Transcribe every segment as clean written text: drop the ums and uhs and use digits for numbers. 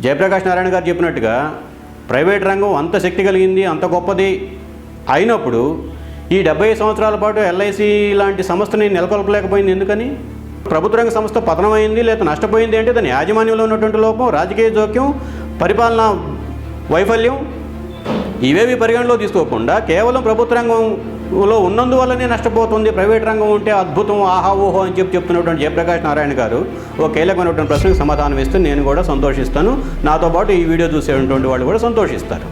జయప్రకాష్ నారాయణ గారు చెప్పినట్టుగా ప్రైవేట్ రంగం అంత శక్తి కలిగింది, అంత గొప్పది అయినప్పుడు ఈ 70 సంవత్సరాల పాటు ఎల్ఐసి లాంటి సంస్థని నెలకొల్పలేకపోయింది ఎందుకని? ప్రభుత్వ రంగ సంస్థ పతనమైంది లేదా నష్టపోయింది అంటే దాని యాజమాన్యంలో ఉన్నటువంటి లోపం, రాజకీయ జోక్యం, పరిపాలనా వైఫల్యం ఇవేవి పరిగణలో తీసుకోకుండా కేవలం ప్రభుత్వ రంగంలో ఉన్నందువల్లనే నష్టపోతుంది, ప్రైవేట్ రంగం ఉంటే అద్భుతం, ఆహా ఓహో అని చెప్తున్నటువంటి జయప్రకాష్ నారాయణ గారు ఒక కీలకమైనటువంటి ప్రశ్నకు సమాధానం ఇస్తే నేను కూడా సంతోషిస్తాను, నాతో పాటు ఈ వీడియో చూసేటువంటి వాళ్ళు కూడా సంతోషిస్తారు.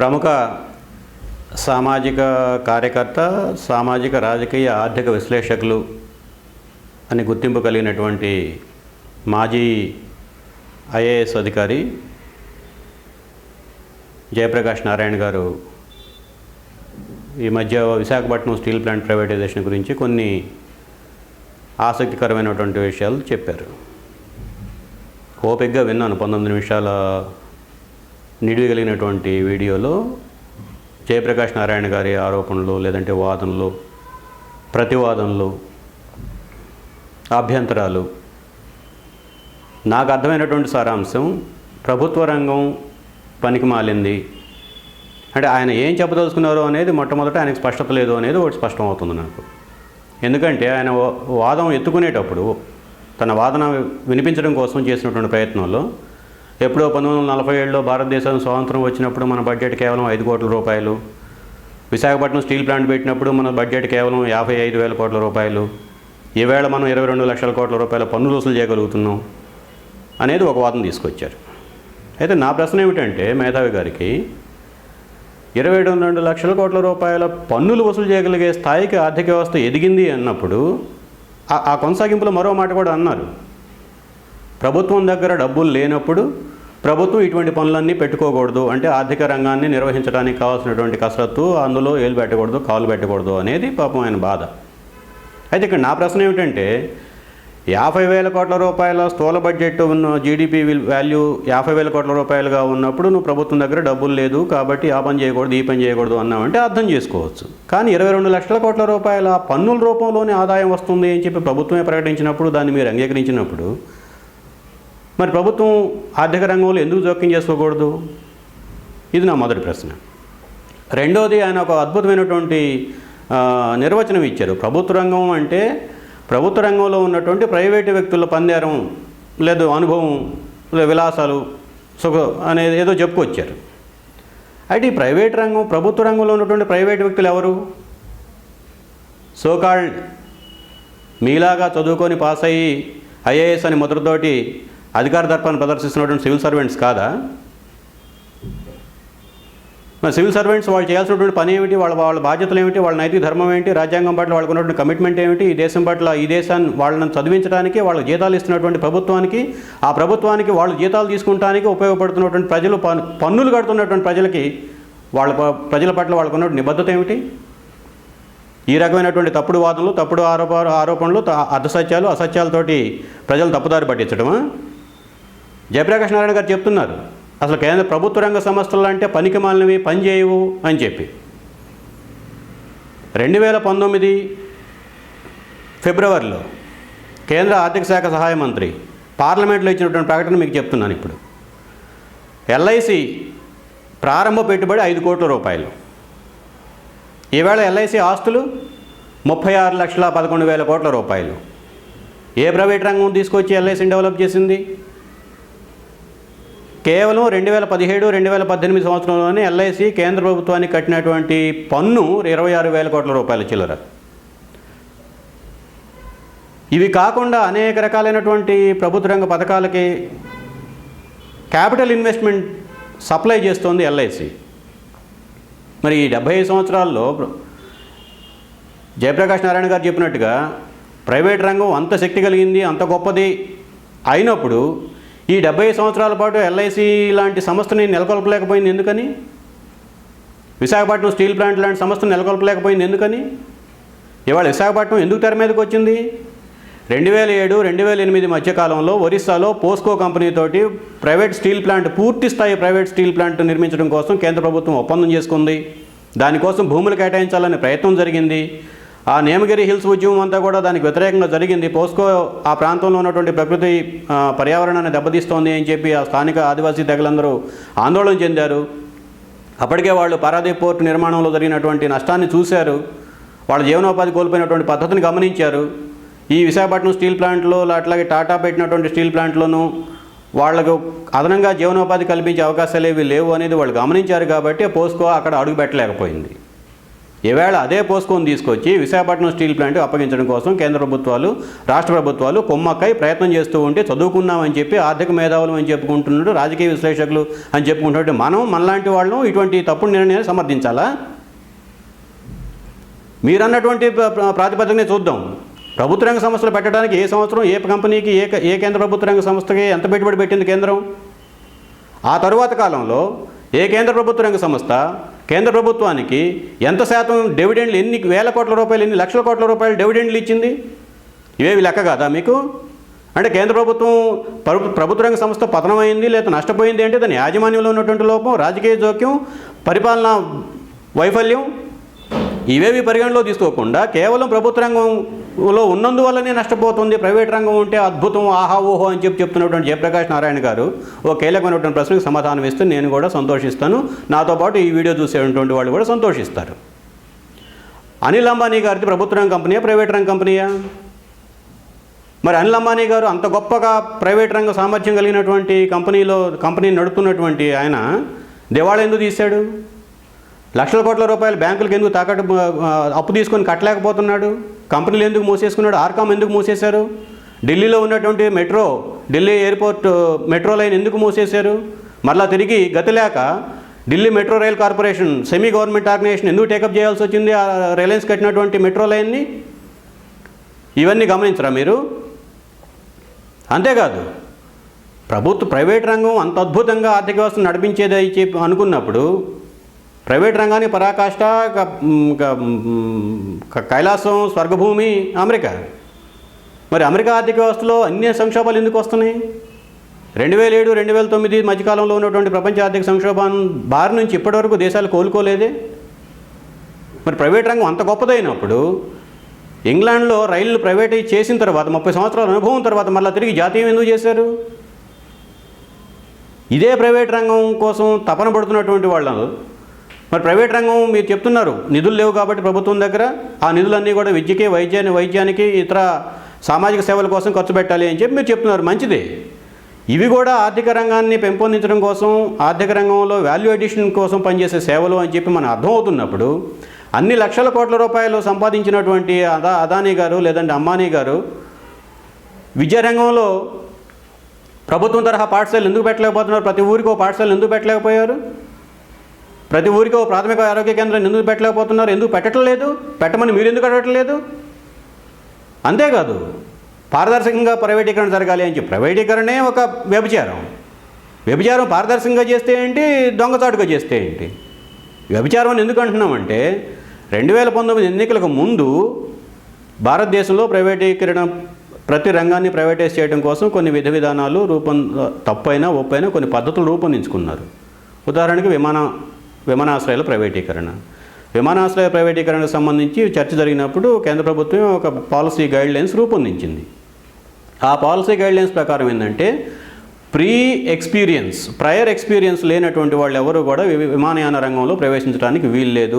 ప్రముఖ సామాజిక కార్యకర్త, సామాజిక రాజకీయ ఆర్థిక విశ్లేషకులు అని గుర్తింపు కలిగినటువంటి మాజీ ఐఏఎస్ అధికారి జయప్రకాష్ నారాయణ గారు ఈ మధ్య విశాఖపట్నం స్టీల్ ప్లాంట్ ప్రైవేటైజేషన్ గురించి కొన్ని ఆసక్తికరమైనటువంటి విషయాలు చెప్పారు. ఓపికగా విన్నాను. 19 నిమిషాల నిడివి కలిగినటువంటి వీడియోలో జయప్రకాష్ నారాయణ గారి ఆరోపణలు, లేదంటే వాదనలు, ప్రతివాదనలు, అభ్యంతరాలు, నాకు అర్థమైనటువంటి సారాంశం ప్రభుత్వ రంగం పనికి మాలింది అంటే ఆయన ఏం చెప్పదలుచుకున్నారో అనేది మొట్టమొదట ఆయనకు స్పష్టత లేదు అనేది ఒకటి స్పష్టం అవుతుంది నాకు. ఎందుకంటే ఆయన వాదం ఎత్తుకునేటప్పుడు తన వాదన వినిపించడం కోసం చేసినటువంటి ప్రయత్నంలో ఎప్పుడో 1947లో భారతదేశం స్వాతంత్రం వచ్చినప్పుడు మన బడ్జెట్ కేవలం 5 కోట్ల రూపాయలు, విశాఖపట్నం స్టీల్ ప్లాంట్ పెట్టినప్పుడు మన బడ్జెట్ కేవలం 55,000 కోట్ల రూపాయలు, ఈవేళ మనం 22 లక్షల కోట్ల రూపాయల పన్నులు వసూలు చేయగలుగుతున్నాం అనేది ఒక వాదన తీసుకొచ్చారు. అయితే నా ప్రశ్న ఏమిటంటే మేధావి గారికి 22 లక్షల కోట్ల రూపాయల పన్నులు వసూలు చేయగలిగే స్థాయికి ఆర్థిక వ్యవస్థ ఎదిగింది అన్నప్పుడు ఆ కొనసాగింపులో మరో మాట కూడా అన్నారు. ప్రభుత్వం దగ్గర డబ్బులు లేనప్పుడు ప్రభుత్వం ఇటువంటి పనులన్నీ పెట్టుకోకూడదు, అంటే ఆర్థిక రంగాన్ని నిర్వహించడానికి కావాల్సినటువంటి కసరత్తు అందులో ఏలు పెట్టకూడదు, కాలు పెట్టకూడదు అనేది పాపం ఆయన బాధ. అయితే ఇక్కడ నా ప్రశ్న ఏమిటంటే 50,000 కోట్ల రూపాయల స్థూల బడ్జెట్ ఉన్న జీడిపి వాల్యూ 50,000 కోట్ల రూపాయలుగా ఉన్నప్పుడు నువ్వు ప్రభుత్వం దగ్గర డబ్బులు లేదు కాబట్టి ఆ పని చేయకూడదు, ఈ పని చేయకూడదు అన్నామంటే అర్థం చేసుకోవచ్చు. కానీ 22 లక్షల కోట్ల రూపాయల పన్నుల రూపంలోనే ఆదాయం వస్తుంది అని చెప్పి ప్రభుత్వమే ప్రకటించినప్పుడు, దాన్ని మీరు అంగీకరించినప్పుడు మరి ప్రభుత్వం ఆర్థిక రంగంలో ఎందుకు జోక్యం చేసుకోకూడదు? ఇది నా మొదటి ప్రశ్న. రెండోది, ఆయన ఒక అద్భుతమైనటువంటి నిర్వచనం ఇచ్చారు. ప్రభుత్వ రంగం అంటే ప్రభుత్వ రంగంలో ఉన్నటువంటి ప్రైవేటు వ్యక్తుల పందేరం లేదు అనుభవం విలాసాలు సుఖ అనేది ఏదో చెప్పుకొచ్చారు. అయితే ఈ ప్రైవేట్ రంగం, ప్రభుత్వ రంగంలో ఉన్నటువంటి ప్రైవేటు వ్యక్తులు ఎవరు? సోకాల్డ్ మీలాగా చదువుకొని పాస్ అయ్యి ఐఏఎస్ అని ముద్రతోటి అధికార దర్పాన్ని ప్రదర్శిస్తున్నటువంటి సివిల్ సర్వెంట్స్ కాదా? మరి సివిల్ సర్వెంట్స్ వాళ్ళు చేయాల్సినటువంటి పని ఏమిటి, వాళ్ళ బాధ్యతలు ఏమిటి, వాళ్ళ నైతిక ధర్మం ఏంటి, రాజ్యాంగం పట్ల వాళ్ళకు ఉన్నటువంటి కమిట్మెంట్ ఏమిటి, ఈ దేశం పట్ల, ఈ దేశాన్ని వాళ్ళని చదివించడానికి, వాళ్ళ జీతాలు ఇస్తున్నటువంటి ప్రభుత్వానికి, ఆ ప్రభుత్వానికి వాళ్ళు జీతాలు తీసుకుంటానికి ఉపయోగపడుతున్నటువంటి ప్రజలు, పన్నులు కడుతున్నటువంటి ప్రజలకి ప్రజల పట్ల వాళ్ళకు ఉన్నటువంటి నిబద్ధత ఏమిటి? ఈ రకమైనటువంటి తప్పుడు వాదనలు, తప్పుడు ఆరోపణలు, అర్ధసత్యాలు, అసత్యాలతోటి ప్రజలు తప్పుదారి పట్టించడమా? జయప్రకాష్ నారాయణ గారు చెప్తున్నారు అసలు కేంద్ర ప్రభుత్వ రంగ సంస్థలు అంటే పనికి మాలినవి, పని చేయవు అని చెప్పి 2019 ఫిబ్రవరిలో కేంద్ర ఆర్థిక శాఖ సహాయ మంత్రి పార్లమెంట్లో ఇచ్చినటువంటి ప్రకటన మీకు చెప్తున్నాను. ఇప్పుడు ఎల్ఐసి ప్రారంభ పెట్టుబడి 5 కోట్ల రూపాయలు. ఈవేళ ఎల్ఐసి ఆస్తులు 36,11,000 కోట్ల రూపాయలు. ఏ ప్రైవేట్ రంగం తీసుకొచ్చి ఎల్ఐసిని డెవలప్ చేసింది? కేవలం 2017-2018 సంవత్సరంలోనే ఎల్ఐసి కేంద్ర ప్రభుత్వానికి కట్టినటువంటి పన్ను 26,000 కోట్ల రూపాయల చిల్లర. ఇవి కాకుండా అనేక రకాలైనటువంటి ప్రభుత్వ రంగ పథకాలకి క్యాపిటల్ ఇన్వెస్ట్మెంట్ సప్లై చేస్తోంది ఎల్ఐసి. మరి ఈ 75 సంవత్సరాల్లో జయప్రకాష్ నారాయణ గారు చెప్పినట్టుగా ప్రైవేట్ రంగం అంత శక్తి కలిగింది, అంత గొప్పది అయినప్పుడు ఈ 75 సంవత్సరాల పాటు ఎల్ఐసి లాంటి సంస్థని నెలకొల్పలేకపోయింది ఎందుకని? విశాఖపట్నం స్టీల్ ప్లాంట్ లాంటి సంస్థను నెలకొల్పలేకపోయింది ఎందుకని? ఇవాళ విశాఖపట్నం ఎందుకు తెర మీదకి వచ్చింది? 2007, 2008 మధ్యకాలంలో ఒరిస్సాలో పోస్కో కంపెనీతోటి ప్రైవేట్ స్టీల్ ప్లాంట్, పూర్తి స్థాయి ప్రైవేట్ స్టీల్ ప్లాంట్ నిర్మించడం కోసం కేంద్ర ప్రభుత్వం ఒప్పందం చేసుకుంది. దానికోసం భూములు కేటాయించాలనే ప్రయత్నం జరిగింది. ఆ నేమగిరి హిల్స్ ఉద్యమం అంతా కూడా దానికి వ్యతిరేకంగా జరిగింది. పోస్కో ఆ ప్రాంతంలో ఉన్నటువంటి ప్రకృతి పర్యావరణాన్ని దెబ్బతీస్తోంది అని చెప్పి ఆ స్థానిక ఆదివాసీ తెగలందరూ ఆందోళన చెందారు. అప్పటికే వాళ్ళు పారాదీప్ పోర్టు నిర్మాణంలో జరిగినటువంటి నష్టాన్ని చూశారు. వాళ్ళ జీవనోపాధి కోల్పోయినటువంటి పద్ధతిని గమనించారు. ఈ విశాఖపట్నం స్టీల్ ప్లాంట్లో అట్లాగే టాటా పెట్టినటువంటి స్టీల్ ప్లాంట్లోనూ వాళ్లకు అదనంగా జీవనోపాధి కల్పించే అవకాశాలు ఏవి లేవు అనేది వాళ్ళు గమనించారు. కాబట్టి పోస్కో అక్కడ అడుగు పెట్టలేకపోయింది. ఈవేళ అదే పోస్కోని తీసుకొచ్చి విశాఖపట్నం స్టీల్ ప్లాంట్ అప్పగించడం కోసం కేంద్ర ప్రభుత్వాలు, రాష్ట్ర ప్రభుత్వాలు కొమ్మక్కై ప్రయత్నం చేస్తూ ఉంటే చదువుకున్నామని చెప్పి ఆర్థిక మేధావులు అని చెప్పుకుంటున్నాడు, రాజకీయ విశ్లేషకులు అని చెప్పుకుంటున్నట్టు మనలాంటి వాళ్ళను ఇటువంటి తప్పుడు నిర్ణయాన్ని సమర్థించాలా? మీరన్నటువంటి ప్రాతిపదికనే చూద్దాం. ప్రభుత్వ రంగ సంస్థలు పెట్టడానికి ఏ సంవత్సరం ఏ కంపెనీకి ఏ కేంద్ర ప్రభుత్వ రంగ సంస్థకి ఎంత పెట్టుబడి పెట్టింది కేంద్రం? ఆ తరువాత కాలంలో ఏ కేంద్ర ప్రభుత్వ రంగ సంస్థ కేంద్ర ప్రభుత్వానికి ఎంత శాతం డివిడెండ్లు, ఎన్ని వేల కోట్ల రూపాయలు, ఎన్ని లక్షల కోట్ల రూపాయలు డివిడెండ్లు ఇచ్చింది? ఇవేవి లెక్క కాదా మీకు? అంటే కేంద్ర ప్రభుత్వం ప్రభుత్వ రంగ సంస్థ పతనమైంది లేదా నష్టపోయింది అంటే దాని యాజమాన్యంలో ఉన్నటువంటి లోపం, రాజకీయ జోక్యం, పరిపాలనా వైఫల్యం, ఇవేవి పరిగణలో తీసుకోకుండా కేవలం ప్రభుత్వ రంగంలో ఉన్నందువల్లనే నష్టపోతుంది, ప్రైవేట్ రంగం ఉంటే అద్భుతం, ఆహా ఓహో అని చెప్తున్నటువంటి జయప్రకాష్ నారాయణ గారు ఓ కీలకమైనటువంటి ప్రశ్నకు సమాధానం ఇస్తే నేను కూడా సంతోషిస్తాను, నాతో పాటు ఈ వీడియో చూసేటువంటి వాళ్ళు కూడా సంతోషిస్తారు. అనిల్ అంబానీ గారిది ప్రభుత్వ రంగ కంపెనీయా, ప్రైవేట్ రంగ కంపెనీయా? మరి అనిల్ అంబానీ గారు అంత గొప్పగా ప్రైవేట్ రంగ సామర్థ్యం కలిగినటువంటి కంపెనీని నడుపుతున్నటువంటి ఆయన దివాళా ఎందుకు తీశాడు? లక్షల కోట్ల రూపాయలు బ్యాంకులకు ఎందుకు తాకట్టు అప్పు తీసుకొని కట్టలేకపోతున్నాడు? కంపెనీలు ఎందుకు మూసేసుకున్నాడు? ఆర్కామ్ ఎందుకు మూసేశారు? ఢిల్లీలో ఉన్నటువంటి ఢిల్లీ ఎయిర్పోర్ట్ మెట్రో లైన్ ఎందుకు మూసేశారు? మరలా తిరిగి గతి లేక Delhi metro rail corporation, semi government organization ఎందుకు టేకప్ చేయాల్సి వచ్చింది ఆ రిలయన్స్ కట్టినటువంటి మెట్రో లైన్ని? ఇవన్నీ గమనించరా మీరు? అంతేకాదు ప్రైవేట్ రంగం అంత అద్భుతంగా ఆర్థిక వ్యవస్థను నడిపించేది అని చెప్పి అనుకున్నప్పుడు ప్రైవేట్ రంగాన్ని పరాకాష్ట, కైలాసం, స్వర్గభూమి అమెరికా. మరి అమెరికా ఆర్థిక వ్యవస్థలో అన్ని సంక్షోభాలు ఎందుకు వస్తున్నాయి? 2007, 2009 మధ్యకాలంలో ఉన్నటువంటి ప్రపంచ ఆర్థిక సంక్షోభం బారి నుంచి ఇప్పటివరకు దేశాలు కోలుకోలేదే. మరి ప్రైవేట్ రంగం అంత గొప్పదైనప్పుడు ఇంగ్లాండ్లో రైళ్లు ప్రైవేటైజ్ చేసిన తర్వాత 30 సంవత్సరాల అనుభవం తర్వాత మళ్ళీ తిరిగి జాతీయం ఎందుకు చేశారు? ఇదే ప్రైవేట్ రంగం కోసం తపన పడుతున్నటువంటి వాళ్ళు మరి ప్రైవేట్ రంగం మీరు చెప్తున్నారు నిధులు లేవు కాబట్టి ప్రభుత్వం దగ్గర ఆ నిధులన్నీ కూడా విద్యకి, వైద్యానికి, ఇతర సామాజిక సేవల కోసం ఖర్చు పెట్టాలి అని చెప్పి మీరు చెప్తున్నారు, మంచిదే. ఇవి కూడా ఆర్థిక రంగాన్ని పెంపొందించడం కోసం, ఆర్థిక రంగంలో వాల్యూ అడిషన్ కోసం పనిచేసే సేవలు అని చెప్పి మనకు అర్థమవుతున్నప్పుడు అన్ని లక్షల కోట్ల రూపాయలు సంపాదించినటువంటి అదానీ గారు లేదంటే అంబానీ గారు విద్యారంగంలో ప్రభుత్వం తరహా పాఠశాలలు ఎందుకు పెట్టలేకపోతున్నారు? ప్రతి ఊరికి ఒక పాఠశాలను ఎందుకు పెట్టలేకపోయారు? ప్రతి ఊరికి ఒక ప్రాథమిక ఆరోగ్య కేంద్రాన్ని ఎందుకు పెట్టలేకపోతున్నారు? ఎందుకు పెట్టట్లేదు? పెట్టమని మీరు ఎందుకు అడగట్లేదు? అంతేకాదు పారదర్శకంగా ప్రైవేటీకరణ జరగాలి అని చెప్పి ప్రైవేటీకరణే ఒక వ్యభిచారం పారదర్శకంగా చేస్తే ఏంటి, దొంగచాటుగా చేస్తే ఏంటి? వ్యభిచారం అని ఎందుకు అంటున్నామంటే 2019 ఎన్నికలకు ముందు భారతదేశంలో ప్రైవేటీకరణ, ప్రతి రంగాన్ని ప్రైవేటైజ్ చేయడం కోసం కొన్ని విధి విధానాలు తప్పైనా ఒప్పైనా కొన్ని పద్ధతులు రూపొందించుకున్నారు. ఉదాహరణకి విమానాశ్రయాల ప్రైవేటీకరణకు సంబంధించి చర్చ జరిగినప్పుడు కేంద్ర ప్రభుత్వం ఒక పాలసీ గైడ్లైన్స్ రూపొందించింది. ఆ పాలసీ గైడ్లైన్స్ ప్రకారం ఏంటంటే ప్రయర్ ఎక్స్పీరియన్స్ లేనటువంటి వాళ్ళు ఎవరు కూడా విమానయాన రంగంలో ప్రవేశించడానికి వీలు లేదు.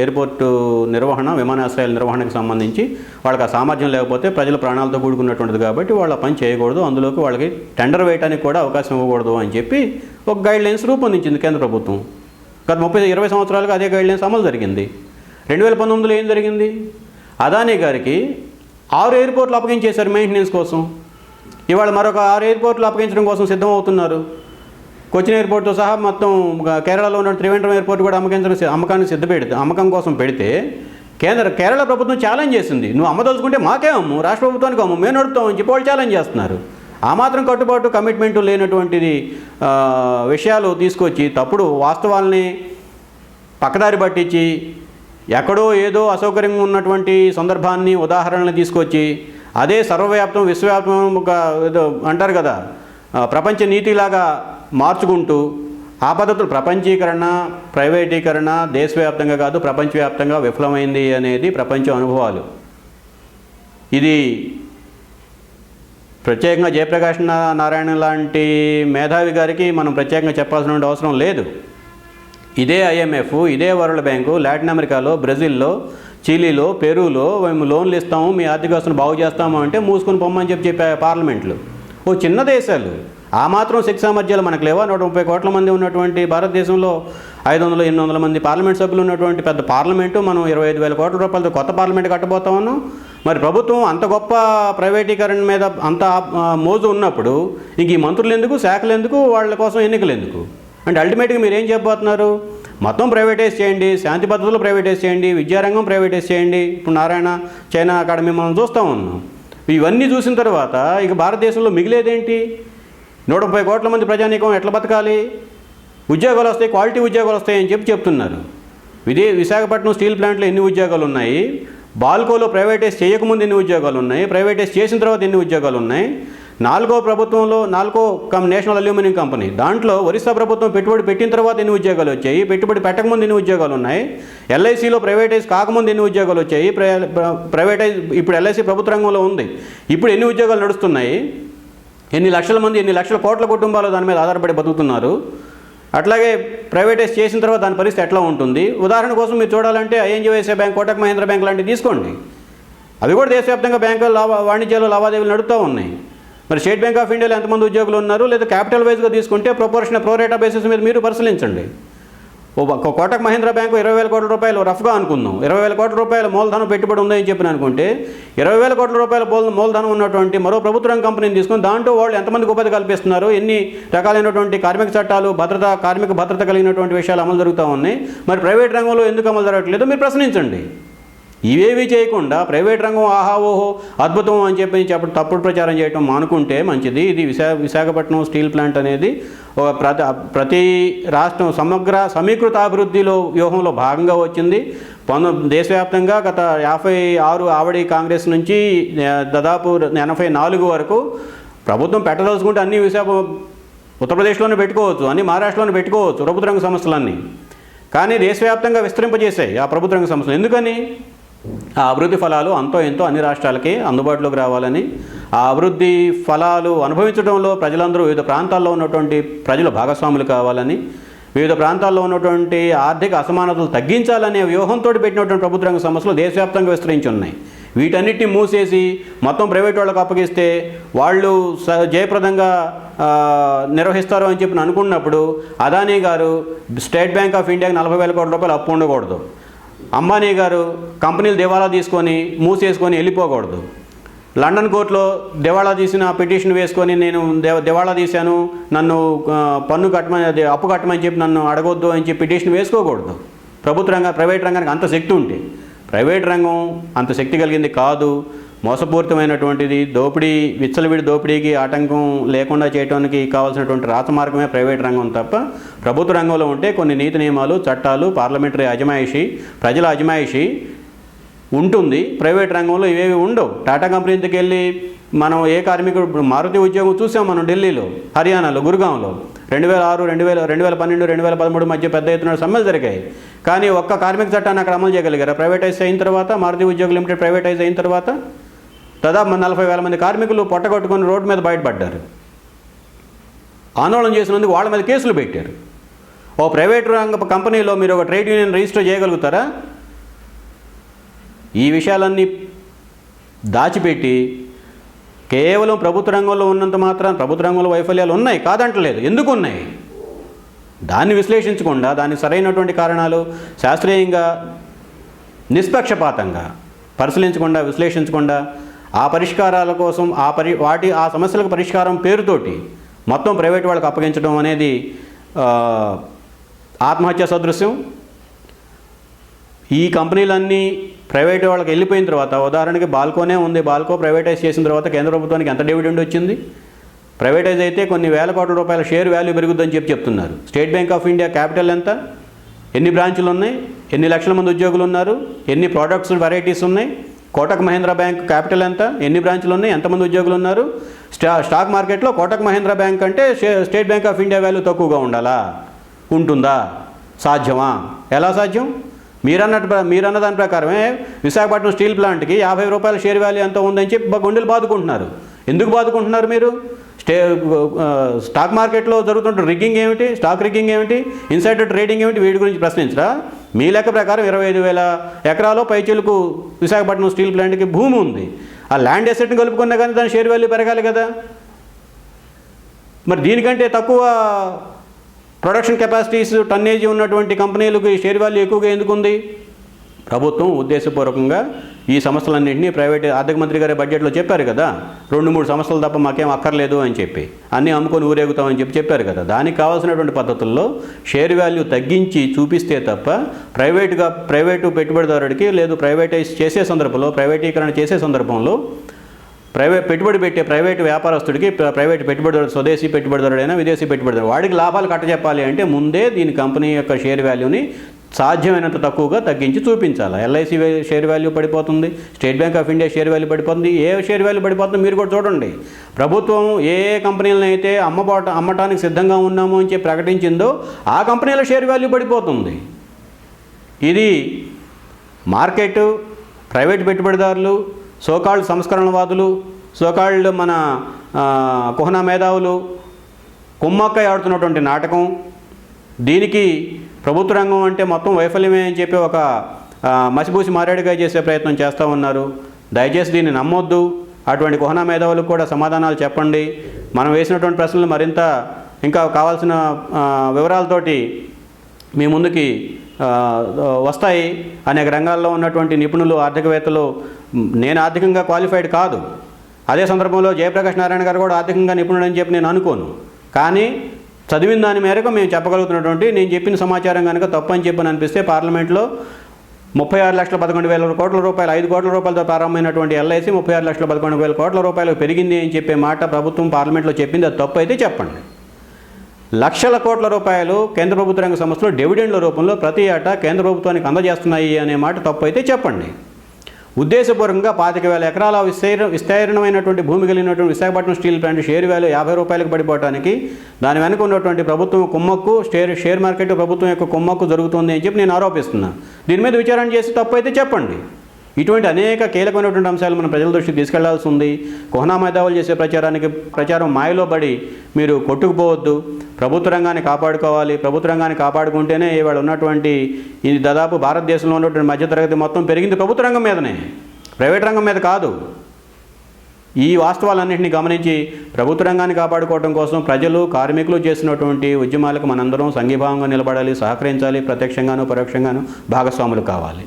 ఎయిర్పోర్టు నిర్వహణ, విమానాశ్రయాల నిర్వహణకు సంబంధించి వాళ్ళకి ఆ సామర్థ్యం లేకపోతే ప్రజల ప్రాణాలతో కూడుకున్నటువంటిది కాబట్టి వాళ్ళ పని చేయకూడదు, అందులోకి వాళ్ళకి టెండర్ వేయడానికి కూడా అవకాశం ఇవ్వకూడదు అని చెప్పి ఒక గైడ్లైన్స్ రూపొందించింది కేంద్ర ప్రభుత్వం. గత 20 సంవత్సరాలుగా అదే గైడ్లైన్స్ అమలు జరిగింది. 2019లో ఏం జరిగింది? అదానీ గారికి 6 ఎయిర్పోర్ట్లు అప్పగించేశారు మెయింటెనెన్స్ కోసం. ఇవాళ మరొక 6 ఎయిర్పోర్ట్లు అప్పగించడం కోసం సిద్ధమవుతున్నారు. కొచ్చిన్ ఎయిర్పోర్ట్తో సహా మొత్తం కేరళలో ఉన్న త్రివేంద్రం ఎయిర్పోర్ట్ కూడా అమ్మకానికి అమ్మకం కోసం పెడితే కేరళ ప్రభుత్వం ఛాలెంజ్ చేసింది, నువ్వు అమ్మదలుచుకుంటే మాకే అమ్ము, రాష్ట్ర ప్రభుత్వానికి అమ్ము, మేము నడుపుతామని చెప్పి వాళ్ళు ఛాలెంజ్ చేస్తున్నారు. ఆ మాత్రం కట్టుబాటు కమిట్మెంటు లేనటువంటిది విషయాలు తీసుకొచ్చి తప్పుడు వాస్తవాల్ని పక్కదారి పట్టించి ఎక్కడో ఏదో అసౌకర్యంగా ఉన్నటువంటి సందర్భాన్ని ఉదాహరణలు తీసుకొచ్చి అదే సర్వవ్యాప్తం విశ్వవ్యాప్తం ఏదో అంటారు కదా, ప్రపంచ నీతిలాగా మార్చుకుంటూ ఆ పద్ధతులు ప్రపంచీకరణ ప్రైవేటీకరణ దేశవ్యాప్తంగా కాదు ప్రపంచవ్యాప్తంగా విఫలమైంది అనేది ప్రపంచ అనుభవాలు. ఇది ప్రత్యేకంగా జయప్రకాష్ నారాయణ లాంటి మేధావి గారికి మనం ప్రత్యేకంగా చెప్పాల్సిన అవసరం లేదు. ఇదే IMF, ఇదే వరల్డ్ బ్యాంకు లాటిన్ అమెరికాలో, బ్రెజిల్లో, చిలీలో, పెరూలో మేము లోన్లు ఇస్తాము, మీ ఆర్థిక వ్యవస్థను బాగు చేస్తాము అంటే మూసుకొని పొమ్మని చెప్పే పార్లమెంట్లు. ఓ చిన్న దేశాలు ఆ మాత్రం శక్తి సామర్థ్యాలు మనకు లేవా? 130 కోట్ల మంది ఉన్నటువంటి భారతదేశంలో 500-800 మంది పార్లమెంట్ సభ్యులు ఉన్నటువంటి పెద్ద పార్లమెంటు మనం 25,000 కోట్ల రూపాయలతో కొత్త పార్లమెంట్ కట్టబోతా ఉన్నాం. మరి ప్రభుత్వం అంత గొప్ప ప్రైవేటీకరణ మీద అంత మోజు ఉన్నప్పుడు ఇంక ఈ మంత్రులు ఎందుకు, శాఖలు ఎందుకు, వాళ్ళ కోసం ఎన్నికలు ఎందుకు? అంటే అల్టిమేట్గా మీరు ఏం చెప్పబోతున్నారు? మొత్తం ప్రైవేటైజ్ చేయండి, శాంతి భద్రతలు ప్రైవేటైజ్ చేయండి, విద్యారంగం ప్రైవేటైజ్ చేయండి. ఇప్పుడు నారాయణ చైనా అకాడమీ మనం చూస్తూ ఉన్నాం. ఇవన్నీ చూసిన తర్వాత ఇక భారతదేశంలో మిగిలేదేంటి? 130 కోట్ల మంది ప్రజానీకం ఎట్లా బతకాలి? ఉద్యోగాలు వస్తాయి, క్వాలిటీ ఉద్యోగాలు వస్తాయని చెప్తున్నారు. విశాఖపట్నం స్టీల్ ప్లాంట్లో ఎన్ని ఉద్యోగాలు ఉన్నాయి? బాల్కోలో ప్రైవేటైజ్ చేయకముందు ఎన్ని ఉద్యోగాలు ఉన్నాయి? ప్రైవేటైజ్ చేసిన తర్వాత ఎన్ని ఉద్యోగాలు ఉన్నాయి? నాలుగో నేషనల్ అల్యూమినియం కంపెనీ, దాంట్లో ఒరిస్సా ప్రభుత్వం పెట్టుబడి పెట్టిన తర్వాత ఎన్ని ఉద్యోగాలు వచ్చాయి? పెట్టుబడి పెట్టకముందు ఎన్ని ఉద్యోగాలు ఉన్నాయి? LICలో ప్రైవేటైజ్ కాకముందు ఎన్ని ఉద్యోగాలు వచ్చాయి? ఇప్పుడు LIC ప్రభుత్వ రంగంలో ఉంది, ఇప్పుడు ఎన్ని ఉద్యోగాలు నడుస్తున్నాయి? ఎన్ని లక్షల మంది, ఎన్ని లక్షల కోట్ల కుటుంబాలు దాని మీద ఆధారపడి బతుకుతున్నారు? అట్లాగే ప్రైవేటైజ్ చేసిన తర్వాత దాని పరిస్థితి ఎట్లా ఉంటుంది? ఉదాహరణ కోసం మీరు చూడాలంటే INGISI bank, Kotak Mahindra bank లాంటివి తీసుకోండి. అవి కూడా దేశవ్యాప్తంగా బ్యాంకుల వాణిజ్యాలు లావాదేవీలు నడుస్తూ ఉన్నాయి. మరి స్టేట్ బ్యాంక్ ఆఫ్ ఇండియాలో ఎంతమంది ఉద్యోగులు ఉన్నారు? లేదా క్యాపిటల్ వైజ్గా తీసుకుంటే ప్రొపోర్షనల్ బేసిస్ మీద మీరు పరిశీలించండి. కోటక్ మహీంద్రా బ్యాంకు 20,000 కోట్ల రూపాయలు రఫ్గా అనుకుందాం, 20,000 కోట్ల రూపాయల మూలధనం పెట్టుబడి ఉందని చెప్పి అనుకుంటే 20,000 కోట్ల రూపాయల మూలధనం ఉన్నటువంటి మరో ప్రభుత్వ రంగ కంపెనీని తీసుకుని దాంట్లో వాళ్ళు ఎంతమందికి ఉపాధి కల్పిస్తున్నారు, ఎన్ని రకాలైనటువంటి కార్మిక చట్టాలు, కార్మిక భద్రత కలిగినటువంటి విషయాలు అమలు జరుగుతూ ఉన్నాయి. మరి ప్రైవేట్ రంగంలో ఎందుకు అమలు జరగట్లేదో మీరు ప్రశ్నించండి. ఇవేవి చేయకుండా ప్రైవేట్ రంగం ఆహా ఓహో అద్భుతం అని చెప్పి తప్పుడు ప్రచారం చేయడం మానుకుంటే మంచిది. ఇది విశాఖపట్నం స్టీల్ ప్లాంట్ అనేది ఒక ప్రతి రాష్ట్రం సమీకృత అభివృద్ధిలో వ్యూహంలో భాగంగా వచ్చింది. దేశవ్యాప్తంగా గత 56 ఆవిడి కాంగ్రెస్ నుంచి దాదాపు 84 వరకు ప్రభుత్వం పెట్టదలుచుకుంటే అన్ని ఉత్తరప్రదేశ్లోనే పెట్టుకోవచ్చు, అన్ని మహారాష్ట్రలోనే పెట్టుకోవచ్చు ప్రభుత్వ రంగ సంస్థలన్నీ. కానీ దేశవ్యాప్తంగా విస్తరింపజేశాయి ఆ ప్రభుత్వ రంగ సంస్థలు. ఎందుకని? ఆ అభివృద్ధి ఫలాలు అంతో ఎంతో అన్ని రాష్ట్రాలకి అందుబాటులోకి రావాలని, ఆ అభివృద్ధి ఫలాలు అనుభవించడంలో ప్రజలందరూ వివిధ ప్రాంతాల్లో ఉన్నటువంటి ప్రజలు భాగస్వాములు కావాలని, వివిధ ప్రాంతాల్లో ఉన్నటువంటి ఆర్థిక అసమానతలు తగ్గించాలనే వ్యూహంతో పెట్టినటువంటి ప్రభుత్వ రంగ సంస్థలు దేశవ్యాప్తంగా విస్తరించి ఉన్నాయి. వీటన్నిటిని మూసేసి మొత్తం ప్రైవేట్ వాళ్ళకు అప్పగిస్తే వాళ్ళు జయప్రదంగా నిర్వహిస్తారు అని చెప్పి అనుకున్నప్పుడు అదానీ గారు స్టేట్ బ్యాంక్ ఆఫ్ ఇండియాకి 40,000 కోట్ల రూపాయలు అప్పు ఉండకూడదు, అంబానీ గారు కంపెనీలు దివాళా తీసుకొని మూసేసుకొని వెళ్ళిపోకూడదు, లండన్ కోర్టులో దివాళా తీసిన పిటిషన్ వేసుకొని నేను దివాళా తీశాను, నన్ను అప్పు కట్టమని చెప్పి నన్ను అడగొద్దు అని చెప్పి పిటిషన్ వేసుకోకూడదు. ప్రైవేట్ రంగానికి అంత శక్తి ఉంటే, ప్రైవేట్ రంగం అంత శక్తి కలిగింది కాదు, మోసపూరితమైనటువంటిది, విచ్చలవిడి దోపిడీకి ఆటంకం లేకుండా చేయడానికి కావాల్సినటువంటి రాతమార్గమే ప్రైవేట్ రంగం తప్ప ప్రభుత్వ రంగంలో ఉంటే కొన్ని నీతి నియమాలు, చట్టాలు, పార్లమెంటరీ అజమాయిషీ, ప్రజల అజమాయిషీ ఉంటుంది. ప్రైవేట్ రంగంలో ఇవేవి ఉండవు. టాటా కంపెనీ దగ్గరికి వెళ్ళి మనం ఏ కార్మికుడు మారుతి ఉద్యోగం చూసాం మనం ఢిల్లీలో, హర్యానాలో, గురుగాంలో 2006, 2012, 2013 మధ్య పెద్ద ఎత్తున సమ్మెలు జరిగాయి. కానీ ఒక్క కార్మిక చట్టాన్ని అక్కడ అమలు చేయగలిగారు. ప్రైవేటైజ్ అయిన తర్వాత, మారుతి ఉద్యోగులు లిమిటెడ్ ప్రైవేటైజ్ అయిన తర్వాత దాదాపు 40,000 మంది కార్మికులు పొట్టగొట్టుకొని రోడ్డు మీద బయటపడ్డారు. ఆందోళన చేసినందుకు వాళ్ళ మీద కేసులు పెట్టారు. ఓ ప్రైవేట్ రంగ కంపెనీలో మీరు ఒక ట్రేడ్ యూనియన్ రిజిస్టర్ చేయగలుగుతారా? ఈ విషయాలన్నీ దాచిపెట్టి కేవలం ప్రభుత్వ రంగంలో ఉన్నంత మాత్రం ప్రభుత్వ రంగంలో వైఫల్యాలు ఉన్నాయి కాదంటలేదు, ఎందుకు ఉన్నాయి దాన్ని విశ్లేషించకుండా, దానికి సరైనటువంటి కారణాలు శాస్త్రీయంగా నిష్పక్షపాతంగా పరిశీలించకుండా, విశ్లేషించకుండా ఆ పరిష్కారాల కోసం ఆ సమస్యలకు పరిష్కారం పేరుతోటి మొత్తం ప్రైవేట్ వాళ్ళకి అప్పగించడం అనేది ఆత్మహత్య సదృశ్యం. ఈ కంపెనీలన్నీ ప్రైవేట్ వాళ్ళకి వెళ్ళిపోయిన తర్వాత, ఉదాహరణకి బాల్కోనే ఉంది, బాల్కో ప్రైవేటైజ్ చేసిన తర్వాత కేంద్ర ప్రభుత్వానికి ఎంత డివిడెండ్ వచ్చింది? ప్రైవేటైజ్ అయితే కొన్ని వేల కోట్ల రూపాయల షేర్ వాల్యూ పెరుగుద్దని చెప్తున్నారు. State bank of India capital ఎంత? ఎన్ని బ్రాంచులు ఉన్నాయి? ఎన్ని లక్షల మంది ఉద్యోగులు ఉన్నారు? ఎన్ని ప్రోడక్ట్స్ వెరైటీస్ ఉన్నాయి? కోటక్ మహీంద్రా బ్యాంక్ క్యాపిటల్ ఎంత? ఎన్ని బ్రాంచులు ఉన్నాయి? ఎంతమంది ఉద్యోగులు ఉన్నారు? స్టాక్ మార్కెట్లో కోటక్ మహీంద్రా బ్యాంక్ అంటే state bank of India value తక్కువగా ఉండాలా? ఉంటుందా? సాధ్యమా? ఎలా సాధ్యం? మీరన్న దాని ప్రకారమే విశాఖపట్నం స్టీల్ ప్లాంట్కి 50 రూపాయల షేర్ వాల్యూ ఎంత ఉందని చెప్పి గుండెలు బాదుకుంటున్నారు. ఎందుకు బాదుకుంటున్నారు మీరు? స్టాక్ మార్కెట్లో జరుగుతున్న రిగ్గింగ్ ఏమిటి? స్టాక్ రిగ్గింగ్ ఏమిటి? ఇన్సైడర్ ట్రేడింగ్ ఏమిటి? వీటి గురించి ప్రశ్నించరా? మీ లెక్క ప్రకారం 25,000 ఎకరాలు పైచీలకు విశాఖపట్నం స్టీల్ ప్లాంట్కి భూమి ఉంది. ఆ ల్యాండ్ ఎసెట్ని కలుపుకున్నా కానీ దాని షేర్ వాల్యూ పెరగాలి కదా. మరి దీనికంటే తక్కువ ప్రొడక్షన్ కెపాసిటీస్, టన్నేజీ ఉన్నటువంటి కంపెనీలకు షేర్ వాల్యూ ఎక్కువగా ఎందుకు ఉంది? ప్రభుత్వం ఉద్దేశపూర్వకంగా ఈ సంస్థలన్నింటినీ ప్రైవేట్, ఆర్థిక మంత్రి గారి బడ్జెట్లో చెప్పారు కదా, 2-3 సంస్థలు తప్ప మాకేం అక్కర్లేదు అని చెప్పి, అన్నీ అమ్ముకొని ఊరేగుతామని చెప్పారు కదా. దానికి కావాల్సినటువంటి పద్ధతుల్లో షేర్ వాల్యూ తగ్గించి చూపిస్తే తప్ప ప్రైవేటు పెట్టుబడిదారుడికి, లేదు ప్రైవేటైజ్ చేసే సందర్భంలో, ప్రైవేటీకరణ చేసే సందర్భంలో పెట్టుబడి పెట్టే ప్రైవేటు వ్యాపారస్తుడికి, ప్రైవేటు పెట్టుబడిదారుడు, స్వదేశీ పెట్టుబడిదారుడైనా విదేశీ పెట్టుబడిదారుడు, వాడికి లాభాలు కట్టజెప్పాలి అంటే ముందే దీని కంపెనీ యొక్క షేర్ వాల్యూని సాధ్యమైనంత తక్కువగా తగ్గించి చూపించాలి. ఎల్ఐసి షేర్ వాల్యూ పడిపోతుంది, state bank of India share value పడిపోతుంది. ఏ షేర్ వాల్యూ పడిపోతుందో మీరు కూడా చూడండి. ప్రభుత్వం ఏ కంపెనీలను అయితే అమ్మటానికి సిద్ధంగా ఉన్నాము అని చెప్పి ప్రకటించిందో ఆ కంపెనీల షేర్ వాల్యూ పడిపోతుంది. ఇది మార్కెట్, ప్రైవేట్ పెట్టుబడిదారులు, సోకాల్డ్ సంస్కరణవాదులు, సోకాల్డ్ మన కుహనా మేధావులు కుమ్మక్కై ఆడుతున్నటువంటి నాటకం. దీనికి ప్రభుత్వ రంగం అంటే మొత్తం వైఫల్యమే అని చెప్పి ఒక మసిపూసి మారేడుగా చేసే ప్రయత్నం చేస్తూ ఉన్నారు. దయచేసి దీన్ని నమ్మొద్దు. అటువంటి కుహనా మేధావులకు కూడా సమాధానాలు చెప్పండి. మనం వేసినటువంటి ప్రశ్నలు మరింత ఇంకా కావాల్సిన వివరాలతోటి మీ ముందుకి వస్తాయి. అనేక రంగాల్లో ఉన్నటువంటి నిపుణులు, ఆర్థికవేత్తలు, నేను ఆర్థికంగా క్వాలిఫైడ్ కాదు, అదే సందర్భంలో జయప్రకాష్ నారాయణ గారు కూడా ఆర్థికంగా నిపుణుడు అని చెప్పి నేను అనుకోను. కానీ చదివిన దాని మేరకు మేము చెప్పగలుగుతున్నటువంటి, నేను చెప్పిన సమాచారం కనుక తప్పు అని చెప్పని అనిపిస్తే పార్లమెంట్లో 36,11,000 కోట్ల రూపాయలు, 5 కోట్ల రూపాయలతో ప్రారంభమైనటువంటి ఎల్ఐసి 36,11,000 కోట్ల రూపాయలు పెరిగింది అని చెప్పే మాట ప్రభుత్వం పార్లమెంట్లో చెప్పింది. అది తప్పు అయితే చెప్పండి. లక్షల కోట్ల రూపాయలు కేంద్ర ప్రభుత్వ రంగ సంస్థలు డివిడెండ్ల రూపంలో ప్రతి ఏటా కేంద్ర ప్రభుత్వానికి అందజేస్తున్నాయి అనే మాట తప్పు అయితే చెప్పండి. ఉద్దేశపూర్వకంగా 25,000 ఎకరాల విస్తీర్ణమైనటువంటి భూమి కలిగినటువంటి Visakhapatnam steel plant share value 50 రూపాయలకు పడిపోవడానికి దాని వెనుక ఉన్నటువంటి ప్రభుత్వం కుమ్మక్కు, షేర్ మార్కెట్ ప్రభుత్వం యొక్క కుమ్మక్కు జరుగుతుంది అని చెప్పి నేను ఆరోపిస్తున్నాను. దీని మీద విచారణ చేసి తప్పు అయితే చెప్పండి. ఇటువంటి అనేక కీలకమైనటువంటి అంశాలు మనం ప్రజల దృష్టికి తీసుకెళ్లాల్సి ఉంది. కుహనా మేధావులు చేసే ప్రచారం మాయలో పడి మీరు కొట్టుకుపోవద్దు. ప్రభుత్వ రంగాన్ని కాపాడుకోవాలి. ప్రభుత్వ రంగాన్ని కాపాడుకుంటేనే ఇవాళ ఉన్నటువంటి ఇది దాదాపు భారతదేశంలో ఉన్నటువంటి మధ్యతరగతి మొత్తం పెరిగింది ప్రభుత్వ రంగం మీదనే, ప్రైవేట్ రంగం మీద కాదు. ఈ వాస్తవాలన్నింటినీ గమనించి ప్రభుత్వ రంగాన్ని కాపాడుకోవడం కోసం ప్రజలు, కార్మికులు చేసినటువంటి ఉద్యమాలకు మనందరం సంఘీభావంగా నిలబడాలి, సహకరించాలి, ప్రత్యక్షంగాను పరోక్షంగాను భాగస్వాములు కావాలి.